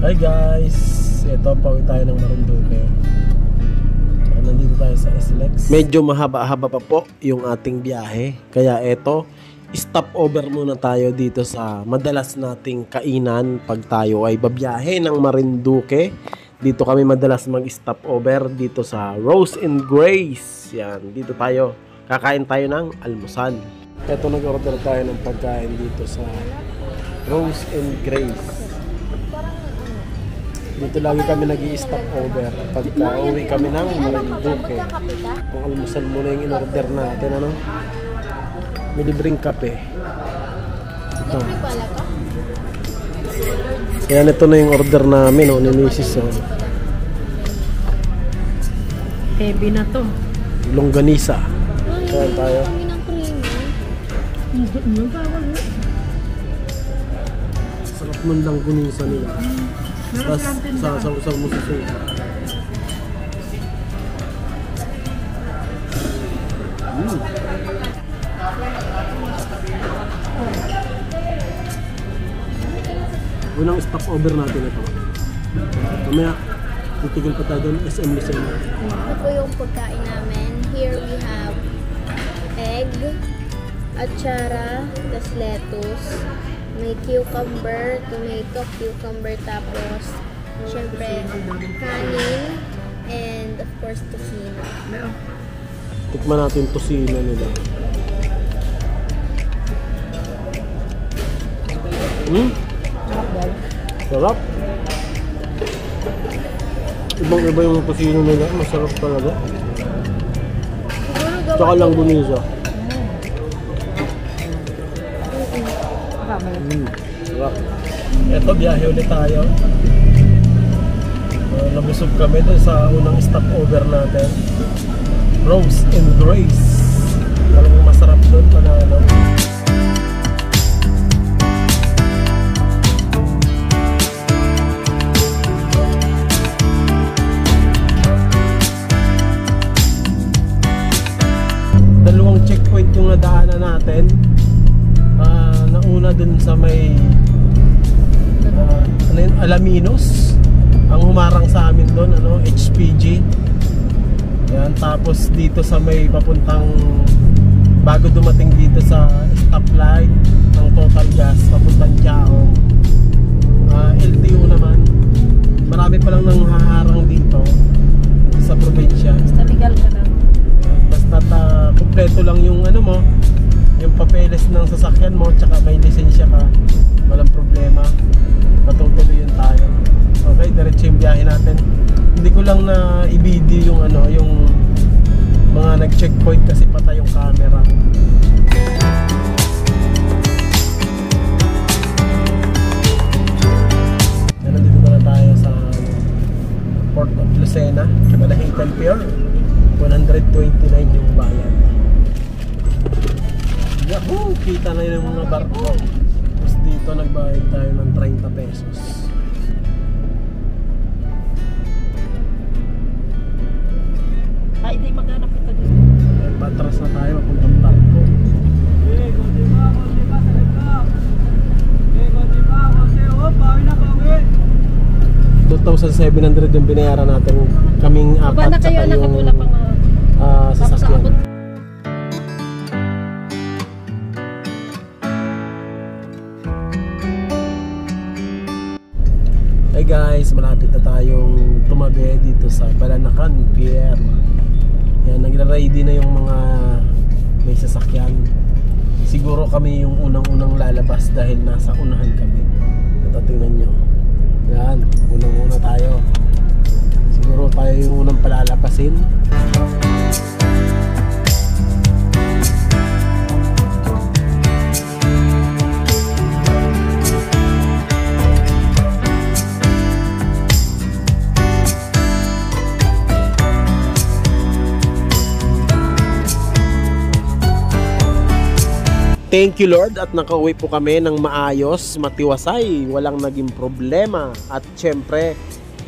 Hi guys, ito pauwi tayo ng Marinduque. Nandito tayo sa SLEX. Medyo mahaba-haba pa po yung ating biyahe. Kaya ito, stop over muna tayo dito sa madalas nating kainan pag tayo ay babiyahe ng Marinduque. Dito kami madalas mag-stop over dito sa Rose and Grace. Yan, dito tayo. Kakain tayo ng almusal. Ito, nag-order tayo ng pagkain dito sa Rose and Grace. Dito lagi kami nag-i-stop over pagka uwi kami ng Marinduque. Kung almusal muna yung in-order natin, ano? May libreng kape. Ito. Kaya ito na yung order namin, oh, ni Mrs. Oh. Heavy na to. Longganisa. Kaya tayo. Sarap nun lang gunisa nila. Tapos sasawsaw mo sa suka. Unang stop over natin ito. Mamaya, titigil pa tayo doon, SM Lucena. Ito po yung pagkain namin. Here we have egg, atsara, tas lettuce, may cucumber, tomato, cucumber, tapos syempre kanin, and of course tocino. Tikman natin tocino nila. Sarap. Ibang-iba yung tocino nila, masarap talaga. Tsaka lang gunisa. Sarap. Eto, biyahe ulit tayo. Nabusog kami doon sa unang stop over natin, Rose and Grace. Talagang masarap doon, panalo. Dalawang checkpoint yung nadaanan natin. Nauna dun sa may Alaminos, ang humarang sa amin doon, HPG. Yan, tapos dito sa may papuntang, bago dumating dito sa stoplight ng Total Gas papuntang Jao, LTO naman. Marami pa lang nang haharang dito sa probinsya. Basta legal ka lang. Basta kumpleto lang yung mo, yung papeles ng sasakyan mo, tsaka may lisensya ka, walang problema, matutuloy yun tayo. Okay, diretso yung biyahe natin. Hindi ko lang na i-video yung yung mga nag-checkpoint kasi patay yung camera. Nandito na tayo sa Port of Lucena, Malahican Pier. 129 yung bayan. Yahoo! Kita na yung mga barko. Tapos dito nagbayad tayo ng 30 pesos. Ay, hindi maghanap kita dito. Patras na tayo, papuntang barko. 2,700 yung binayaran natin kaming apat na kayo, tsaka yung sasakyan. Hey guys, malapit na tayong tumabi dito sa Balanacan Pier. Yan, nagra-ready na yung mga may sasakyan. Siguro kami yung unang-unang lalabas dahil nasa unahan kami. Ito, tingnan nyo. Yan, unang-una tayo. Siguro tayo yung unang palalapasin. Thank you Lord at nakauwi po kami ng maayos, matiwasay, walang naging problema. At syempre,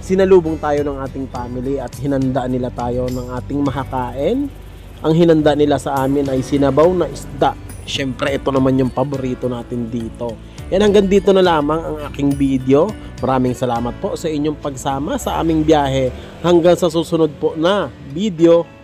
sinalubong tayo ng ating family at hinanda nila tayo ng ating makakain. Ang hinanda nila sa amin ay sinabaw na isda. Syempre, ito naman yung paborito natin dito. Yan, hanggang dito na lamang ang aking video. Maraming salamat po sa inyong pagsama sa aming biyahe. Hanggang sa susunod po na video.